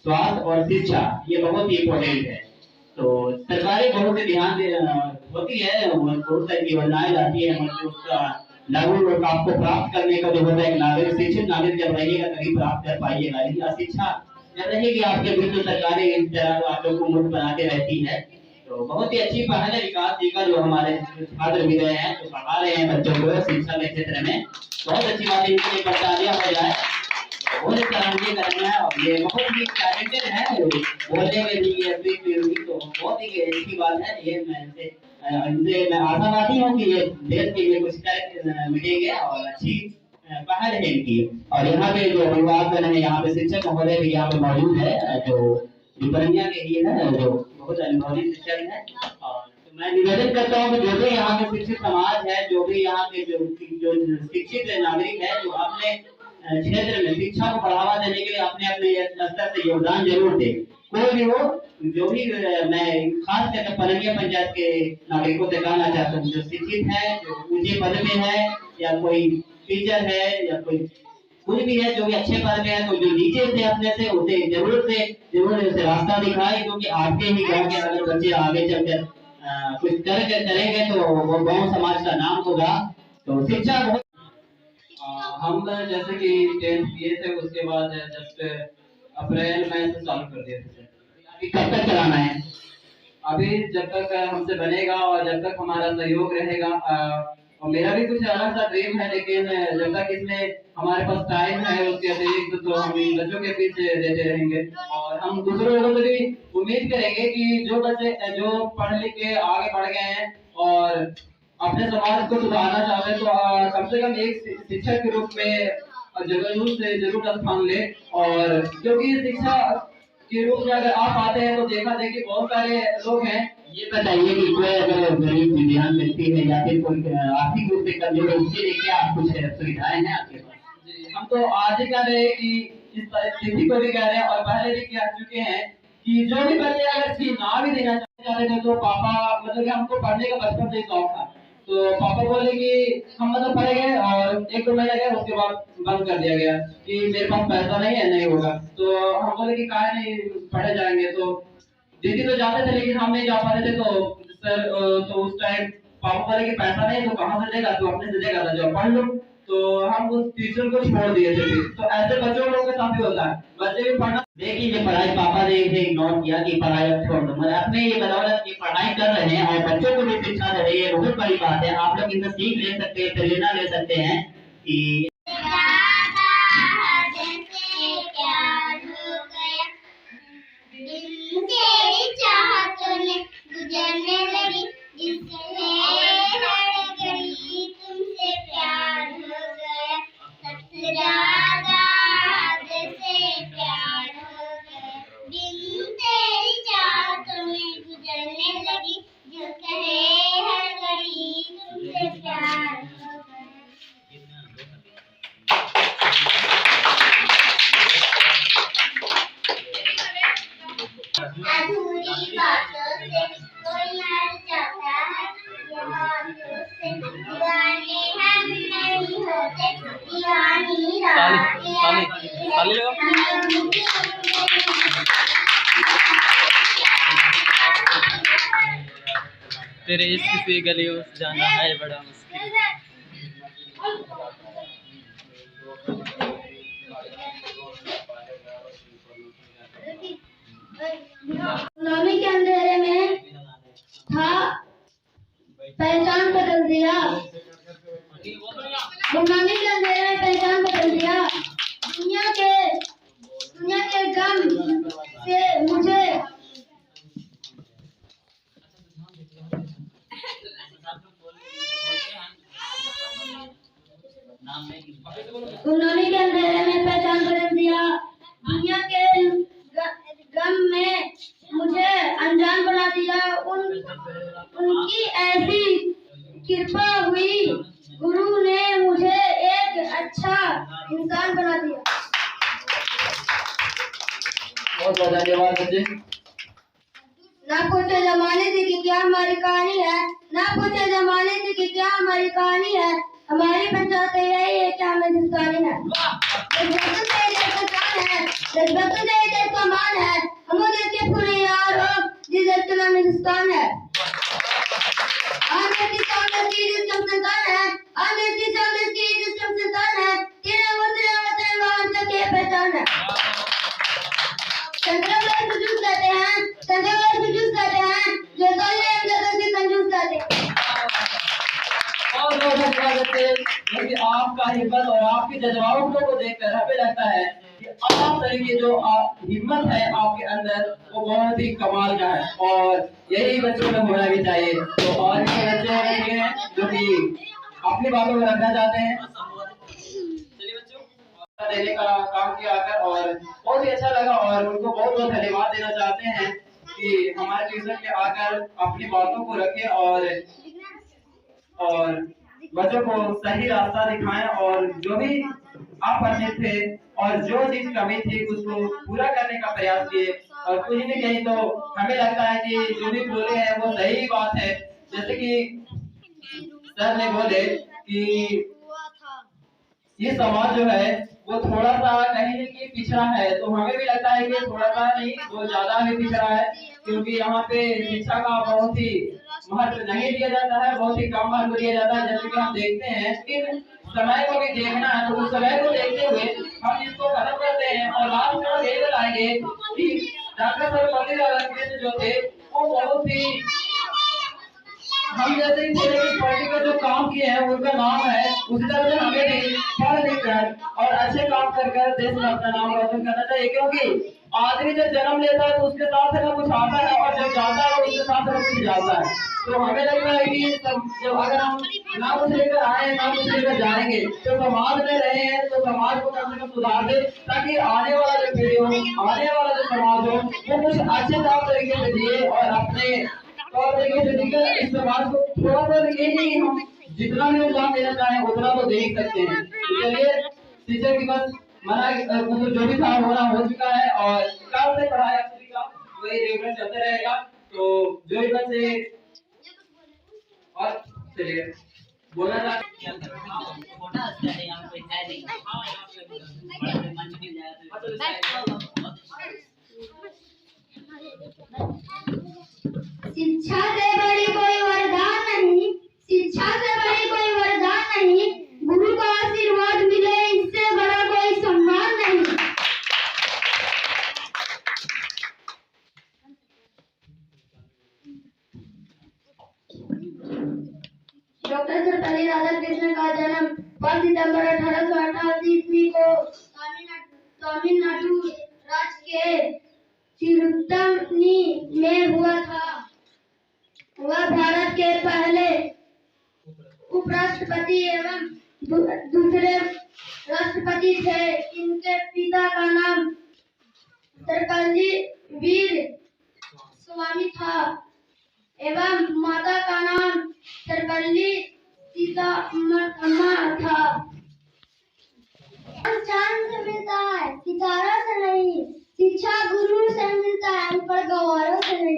स्वास्थ्य और शिक्षा ये बहुत ही इम्पोर्टेंट है। तो सरकारें बहुत ध्यान होती है, बहुत सारी योजनाएं लाती है, मतलब उसका लागू आपको प्राप्त करने का जो होता है, नागरिक शिक्षित नागरिक जब रहिएगा तभी प्राप्त कर पाइएगा। लेकिन अशिक्षा जब रहेगी आपके बीच, तो सरकारें इस तरह आप लोग को मूर्ख बनाते रहती है। तो बहुत ही अच्छी पहल है विकास जी का, जो हमारे छात्र भी गए हैं तो पढ़ा रहे हैं बच्चों को शिक्षा के क्षेत्र में। बहुत अच्छी बात है, इनके लिए बरतानिया हो जाए, बहुत सराहनीय करना है। और ये बहुत ही टैलेंटेड है, बोलने में भी स्पीच में भी, तो बहुत ही अच्छी बात है। ये मैं आशावादी हूँ कि ये देश के लिए कुछ मिलेंगे और अच्छी पहल है इनकी। और यहाँ पे जो अभिभावक है, यहाँ पे शिक्षक महोदय भी यहाँ पे मौजूद है, जो विपरिया के लिए है, जो बहुत अनुभवी शिक्षक है। और तो मैं निवेदन करता हूँ कि जो भी यहाँ के शिक्षित समाज है, जो भी यहाँ के जो शिक्षित नागरिक है, जो अपने क्षेत्र में शिक्षा को बढ़ावा देने के लिए अपने अपने स्तर से योगदान जरूर दे। कोई भी हो, जो भी मैं खास करके पनरिया पंचायत के नागरिकों से कहना चाहता हूँ, जो शिक्षित है, जो ऊंचे पद में है, या कोई टीचर है, या कोई कुछ भी है, जो भी अच्छे पद में है, तो जो नीचे से अपने से उसे जरूर उसे रास्ता दिखाए, क्योंकि आपके ही गाँव के अगर बच्चे आगे चलकर कुछ करेंगे तो वो गाँव समाज का नाम होगा। तो शिक्षा बहुत हम जैसे कि 10th किए थे, उसके बाद जस्ट अप्रैल में से चालू कर दिए थे। अभी कब तक चलाना है? अभी जब तक हमसे बनेगा और जब तक हमारा सहयोग रहेगा। और मेरा भी कुछ अलग सा ड्रीम है, लेकिन जब तक इसमें हमारे पास टाइम है उसके अतिरिक्त, तो हम इन बच्चों के पीछे देते रहेंगे। और हम दूसरों लोगों से भी उम्मीद करेंगे कि जो बच्चे जो पढ़ लिख के आगे बढ़ गए हैं और अपने समाज को सुधारना चाहते हैं, तो कम से कम एक शिक्षक के रूप में जरूर स्थान ले। और क्योंकि शिक्षा के रूप में अगर आप आते हैं तो देखा जाए कि बहुत सारे लोग हैं। ये बताइए कि कोई अगर गरीब विद्यान व्यक्ति है या फिर कोई आर्थिक रूप से कमजोर है, उसके लिए क्या कुछ सुविधाएं हैं आपके पास? जी, हम तो आज ही कह रहे हैं कि इस स्थिति को भी कह रहे हैं और पहले भी कह चुके हैं कि जो भी बच्चे अगर फी ना भी देना चाहते थे, तो पापा मतलब कि हमको पढ़ने का बचपन से शौक था, तो पापा बोले कि हम मतलब पढ़े गए और 1-2 महीना गया, उसके बाद बंद कर दिया गया कि मेरे पास पैसा नहीं है, नहीं होगा। तो हम बोले कि काहे नहीं पढ़े जाएंगे। तो दीदी तो जाते थे, लेकिन हम नहीं जा पा रहे थे। तो सर तो उस टाइम पापा बोले कि पैसा नहीं तो कहाँ से देगा, तो अपने से देगा था, जो पढ़ लो। तो हम उस ट्यूशन को छोड़ दिए थे। तो ऐसे बच्चों लोगों के साथ भी होता है, बच्चे भी पढ़ना देखिए। ये पढ़ाई पापा ने इग्नोर किया कि पढ़ाई अब छोड़ दो, मतलब अपने ये बदौलत की पढ़ाई कर रहे हैं और बच्चों को भी शिक्षा दे रही है, बहुत बड़ी बात है। आप लोग इनसे सीख ले सकते हैं, प्रेरणा ले सकते हैं कि गुजरने लगी जिससे हर घड़ी तुमसे प्यार हो गया, सबसे ज्यादा हद से प्यार हो गया, दिन तेरी चाहतों में गुजरने लगी, जो कहे हर घड़ी तुमसे प्यार हो गया। अधूरी बातों से कोई मर जाता है, बातों से दीवाने हम नहीं होते, दीवानी तेरे इश्क से गली उस जाना है बड़ा मुश्किल। गुलामी के अंधेरे में था, पहचान बदल दिया। गुलामी के अंधेरे में पहचान बदल दिया। दुनिया के गम से मुझे गुलामी के अंधेरे में पहचान बदल दिया। दुनिया के गम में मुझे अनजान बना दिया। उनकी ऐसी कृपा हुई, गुरु ने मुझे एक अच्छा इंसान बना दिया। बहुत बहुत धन्यवाद बच्चे। ना पूछे जमाने से कि क्या हमारी कहानी है, ना पूछे जमाने से कि क्या हमारी कहानी है, हमारी पंचायत यही है कि हमें हिंदुस्तानी है। देश का मान है, संतान है। आने की चांद की रिश्तम संतान है। आने की चांद की रिश्तम संतान है। तेरे वतन वहाँ के पहचान है। संतराम कंजूस कहते हैं। संतराम कंजूस कहते हैं। जो साले अंदर से कंजूस कहते हैं। और लोग स्वागत है क्योंकि आपका हिम्मत और आपके जज्बाओं को देखकर हमें लगता है कि आप तरीके जो हिम्मत है आपके अंदर वो बहुत ही कमाल का है और यही बच्चों में होना भी चाहिए। तो और भी बच्चे हैं जो कि अपनी बातों को रखना चाहते हैं। चलिए बच्चों देने का काम किया आकर और बहुत ही अच्छा लगा और उनको बहुत बहुत धन्यवाद देना चाहते हैं कि हमारे ट्यूशन में आकर अपनी बातों को रखें और बच्चों को सही रास्ता दिखाएं और जो भी आप अच्छे थे और जो चीज कमी थी उसको पूरा करने का प्रयास किए और कुछ नहीं कहीं तो हमें लगता है कि जो भी बोले हैं वो सही बात है। जैसे कि सर ने बोले कि ये समाज जो है वो थोड़ा सा कहीं न कहीं पिछड़ा है, तो हमें भी लगता है कि थोड़ा सा नहीं वो ज्यादा भी पिछड़ा है क्योंकि यहाँ पे शिक्षा का बहुत ही महत्व नहीं दिया जाता है, बहुत ही कम महत्व दिया जाता है। जैसे कि हम देखते हैं इन समय को भी देखना है तो उस समय को देखते हुए हम इसको खत्म करते हैं और लास्ट में हम ये बताएंगे कि डॉक्टर साहब जो थे वो बहुत ही हम जैसे ही बोले कि पार्टी का जो काम किए हैं उनका नाम है, उसी तरह से हमें भी पढ़ लिख कर और अच्छे काम कर देश में अपना नाम रोशन करना चाहिए क्योंकि आदमी जब जन्म लेता है तो उसके साथ में कुछ आता है और जब जाता है उसके साथ में कुछ जाता है। तो हमें लगता है कि जब अगर हम ना कुछ लेकर आए ना कुछ लेकर जाएंगे तो समाज में रहे हैं तो समाज को कम से कम सुधार दे ताकि आने वाला जो पीढ़ी हो आने वाला जो समाज हो वो कुछ अच्छे तरीके से जिए और अपने तौर तरीके से जीकर इस समाज को थोड़ा सा ये नहीं हम जितना भी योगदान देना चाहें उतना तो दे ही सकते हैं। चलिए टीचर की बस मना जो भी था होना हो चुका है और कल से पढ़ाई एक्चुअली का वही रेगुलर चलते रहेगा। तो जो भी बच्चे और चलिए बोलना शिक्षा से बड़ी कोई वरदान नहीं। शिक्षा से बड़ी कोई वरदान नहीं। गुरु का आशीर्वाद मिले इससे बड़ा कोई सम्मान नहीं। डॉक्टर सर्वपल्ली राधाकृष्णन का जन्म 5 सितंबर 1888 ईस्वी को तमिलनाडु राज्य के तिरुत्तनी में हुआ था। वह भारत के पहले उपराष्ट्रपति एवं दूसरे राष्ट्रपति थे। इनके पिता का नाम सर्वपल्ली वीर स्वामी था एवं माता का नाम सर्वपल्ली सीताम्मा था। चांद से मिलता है सितारा से नहीं। शिक्षा गुरु से मिलता है ऊपर गौरव से नहीं।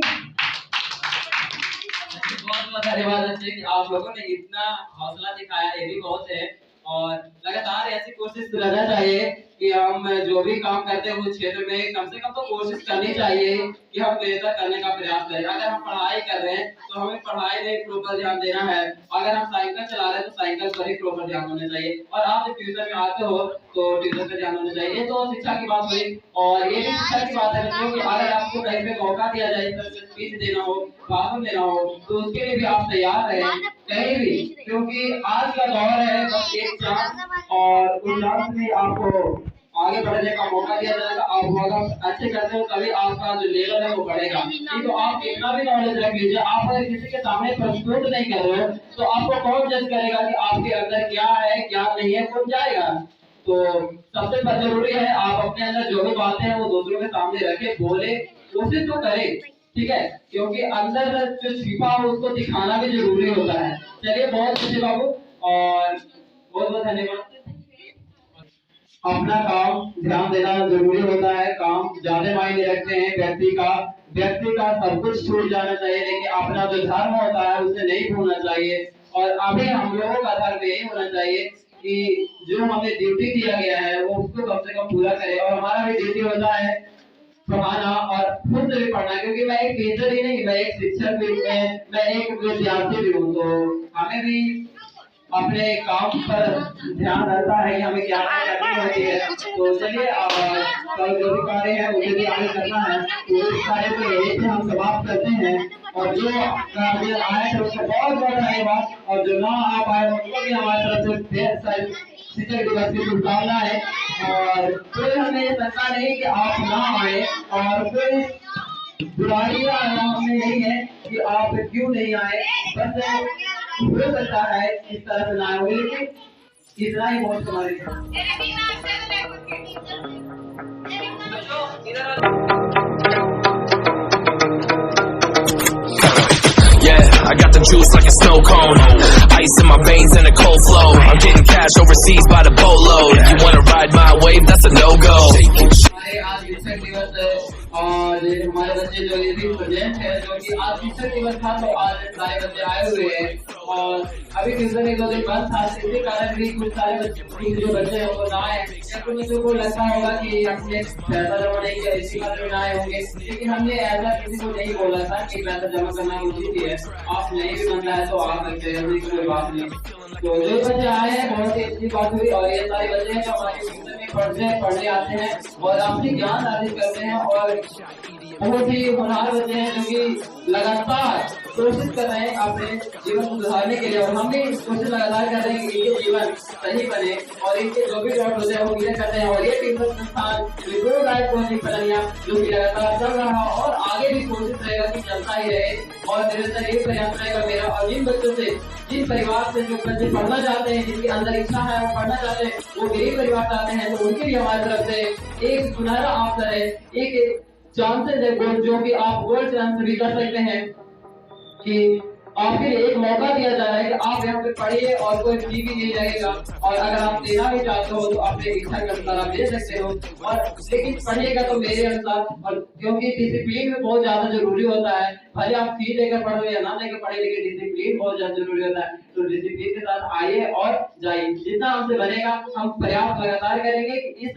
बहुत बहुत धन्यवाद बच्चे कि आप लोगों ने इतना हौसला दिखाया, ये भी बहुत है और लगातार ऐसी कोशिश करना चाहिए कि हम जो भी काम करते हैं उस क्षेत्र में कम से कम तो कोशिश करनी चाहिए कि हम बेहतर करने का प्रयास करें। अगर हम पढ़ाई कर रहे हैं तो हमें पढ़ाई में प्रॉपर ध्यान देना है। अगर हम साइकिल चला रहे हैं तो साइकिल पर ही प्रॉपर ध्यान होना चाहिए और आप जब ट्यूशन में आते हो तो ट्यूशन पर ध्यान होना चाहिए। ये तो शिक्षा की बात हुई और ये भी शिक्षा की बात है बच्चों कि अगर आपको कहीं पे मौका दिया जाए स्पीच देना हो, भाषण देना हो तो उसके लिए भी आप तैयार रहें कहीं भी, क्योंकि आज का दौर है बस एक चांस और उस चांस में आपको आगे बढ़ने का मौका दिया जाएगा। आप अगर अच्छे करते हो तभी आपका जो लेवल है वो बढ़ेगा। नहीं तो आप कितना भी नॉलेज रख लीजिए, आप अगर किसी के सामने प्रस्तुत नहीं कर रहे हो तो आपको कौन जज करेगा कि आपके अंदर क्या है क्या नहीं है, कौन जाएगा। तो सबसे जरूरी है आप अपने अंदर जो भी बातें हैं वो दूसरों के सामने रखे, बोले, कोशिश तो करें, ठीक है, क्योंकि अंदर जो छिपा हो उसको दिखाना भी जरूरी होता है। चलिए बहुत अच्छे बाबू और बहुत बहुत धन्यवाद। अपना काम ध्यान देना जरूरी होता है, काम ज्यादा मायने रखते हैं। व्यक्ति का सब कुछ छूट जाना चाहिए लेकिन अपना जो धर्म होता है उसे नहीं भूलना चाहिए। और अभी हम लोगों का धर्म यही होना चाहिए कि जो हमें ड्यूटी दिया गया है वो उसको कम से कम पूरा करें और हमारा भी ड्यूटी होता है पढ़ाना और खुद से भी पढ़ना, क्योंकि मैं एक टीचर ही नहीं, मैं एक शिक्षक भी हूँ, मैं एक विद्यार्थी भी हूँ। तो हमें भी अपने काम पर ध्यान रहता है कि हमें क्या करनी होती है। तो चलिए कल जो भी कार्य है उसे भी आगे करना है। तो इस कार्य को यही से हम समाप्त करते हैं। और जो कार्य आए थे उसका बहुत बहुत धन्यवाद, और जो ना आ पाए उनको भी हमारी तरफ से ढेर सारी शिक्षक दिवस की शुभकामनाएं। और कोई हमें ये लगता नहीं कि आप ना आए, और कोई बुराइयां हमें नहीं है कि आप क्यों नहीं आए, बस हो सकता है इस तरह से ना हो, लेकिन इतना ही बहुत हमारे Yeah, I got the juice like a snow cone. Ice in my veins and a cold flow. I'm getting cash overseas by the boatload. You wanna ride my wave? That's a no-go. आज शिक्षक दिवस है, और हमारे बच्चे जो ये भी प्रेजेंट है, जो कि आज शिक्षक दिवस था, तो आज सारे बच्चे आए हुए हैं। और अभी ट्यूशन एक दो दिन बंद था, इसी कारण भी कुछ सारे बच्चे जो बच्चे हैं वो ना आए, या कुछ बच्चों को लगता होगा कि हमने पैसा जमा नहीं किया इसी कारण ना आए होंगे। लेकिन हमने ऐसा किसी को नहीं बोला था कि पैसा जमा करना उचित है, आप नहीं भी बनना है तो आ सकते हैं, कोई बात नहीं। तो जो बच्चे आए हैं बहुत ही अच्छी बात हुई, और ये सारे बच्चे हैं जो हमारे ट्यूशन में पढ़ने आते हैं और आपसे ज्ञान अर्जित करते हैं, और बहुत ही होनहार बच्चे हैं जो कि लगातार कोशिश कर रहे हैं अपने जीवन को सुधारने के लिए। और हम भी कोशिश लगातार कर रहे हैं कि इनके जीवन सही बने, और इनके जो भी डॉट होते हैं वो क्लियर करते हैं। और ये ट्यूशन संस्थान लिबरल राइट कोचिंग पढ़ाइयाँ जो कि लगातार चल रहा है, और आगे भी कोशिश रहेगा कि चलता ही रहे, और निरंतर ये प्रयास रहेगा मेरा। और जिन बच्चों से, जिन परिवार से जो बच्चे पढ़ना चाहते हैं, जिनके अंदर इच्छा है वो पढ़ना चाहते हैं, वो गरीब परिवार चाहते हैं, तो उनके लिए हमारी तरफ से एक सुनहरा अवसर है, एक चांसेस है जो कि आप गोल्ड चांस भी कर सकते हैं, कि आपके लिए एक मौका दिया जा रहा है कि आप यहाँ पे पढ़िए और कोई फी भी नहीं लगेगा। और अगर आप देना भी चाहते हो तो अपने इच्छा के अनुसार आप दे सकते हो, और लेकिन पढ़िएगा तो मेरे अनुसार, और क्योंकि डिसिप्लिन में बहुत ज्यादा जरूरी होता है। भले आप फी लेकर पढ़ो या ना लेकर पढ़े, लेकिन डिसिप्लिन बहुत ज्यादा जरूरी होता है। तो डिसिप्लिन के साथ आइए और जाइए, जितना हमसे बनेगा हम प्रयास लगातार करेंगे कि इस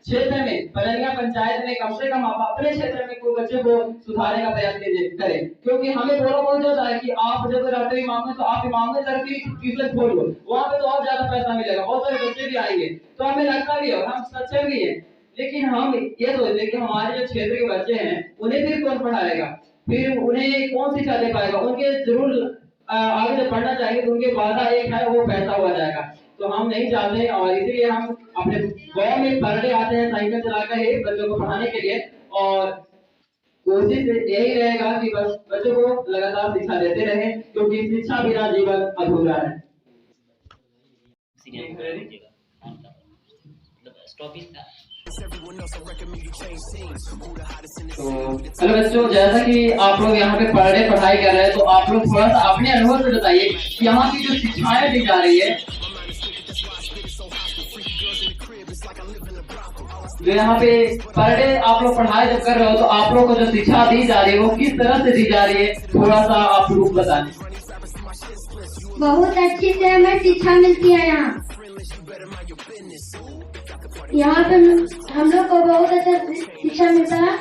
क्षेत्र में, पलनिया पंचायत में कम से कम आप अपने क्षेत्र में कोई बच्चे को सुधारने का प्रयास करें। क्योंकि हमें थोड़ा बहुत होता है कि आप जब रहते इमाम में, तो आप इमाम में तरक्की ट्यूशन खोल लो, वहाँ पे तो और ज्यादा पैसा मिलेगा, बहुत सारे बच्चे भी आएंगे, तो हमें लगता भी है, हम सच्चे भी है। लेकिन हम ये सोचते कि हमारे जो क्षेत्र के बच्चे हैं उन्हें फिर कौन पढ़ाएगा, फिर उन्हें कौन शिक्षा दे पाएगा। उनके जरूर आगे जब पढ़ना चाहेंगे तो उनके वादा एक है, वो पैसा हुआ जाएगा, तो हम नहीं चाहते। और इसलिए हम अपने गांव में पर डे आते हैं साइकिल चलाकर ही बच्चों को पढ़ाने के लिए, और कोशिश यही रहेगा कि बस बच्चों को लगातार शिक्षा देते रहें, क्योंकि शिक्षा बिना जीवन अधूरा है। तो हेलो बच्चों, जैसा कि आप लोग यहाँ पे पढ़ रहे पढ़ाई कर रहे हैं, तो आप लोग थोड़ा सा अपने अनुभव से बताइए कि यहाँ की जो शिक्षाएं दी जा रही है, जो यहाँ पे पर डे आप लोग पढ़ाई जब कर रहे हो, तो आप लोग को जो शिक्षा दी जा रही है वो किस तरह से दी जा रही है, थोड़ा सा आप लोग बताएं। बहुत अच्छी से हमें शिक्षा मिलती है। यहाँ पे हम लोग को बहुत अच्छा शिक्षा मिलता है।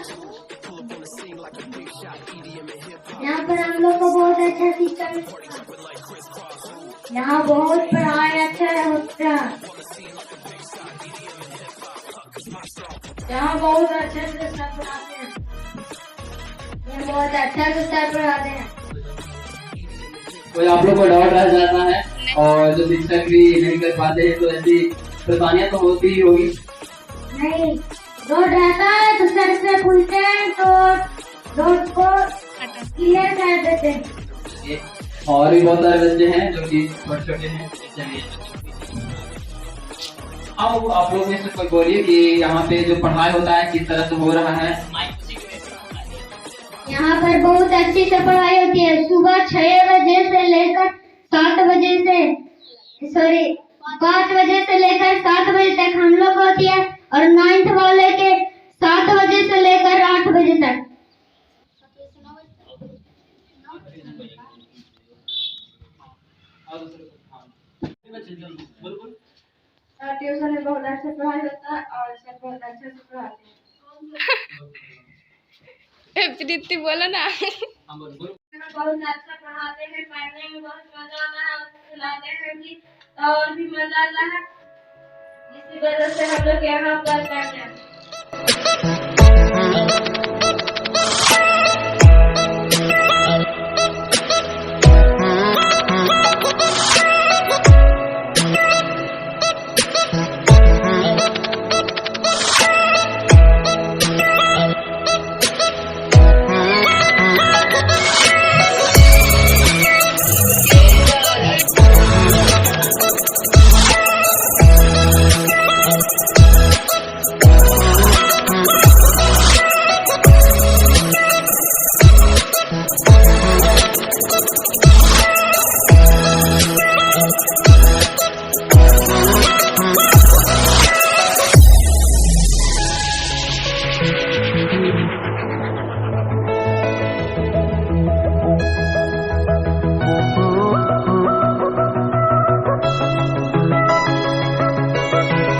यहाँ पर हम लोग को बहुत अच्छा शिक्षा मिलता है। यहाँ बहुत पढ़ाई अच्छा होता है। यहाँ बहुत अच्छे से सब पढ़ाते हैं। यहाँ बहुत अच्छा से सब पढ़ाते हैं। कोई आप लोग को डाउट रह जाता है और जो शिक्षक भी नहीं कर पाते हैं, तो ऐसी परेशानियां तो होती ही होगी। नहीं, रोड रहता है तो सर से पूछते हैं तो रोड को क्लियर कर देते हैं। और भी बहुत सारे बच्चे हैं जो कि छोटे छोटे हैं। चलिए अब आप लोग में से कोई बोलिए कि यहाँ पे जो पढ़ाई होता है किस तरह से हो रहा है। यहाँ पर बहुत अच्छी से पढ़ाई होती है। सुबह 6 बजे से लेकर 7 बजे से 5 बजे से लेकर 7 बजे तक हम लोग होती है, और 9th वाले के 7 बजे से लेकर 8 बजे तक। ट्यूशन में बहुत अच्छे पढ़ाई होता है और सर बहुत अच्छे से पढ़ाते हैं। प्रीति बोलो ना। बहुत अच्छा पढ़ाते हैं, पढ़ने में बहुत मजा आता है और खिलाते हैं भी और भी मजा आता है, इसी वजह से हम लोग यहाँ पर करते हैं।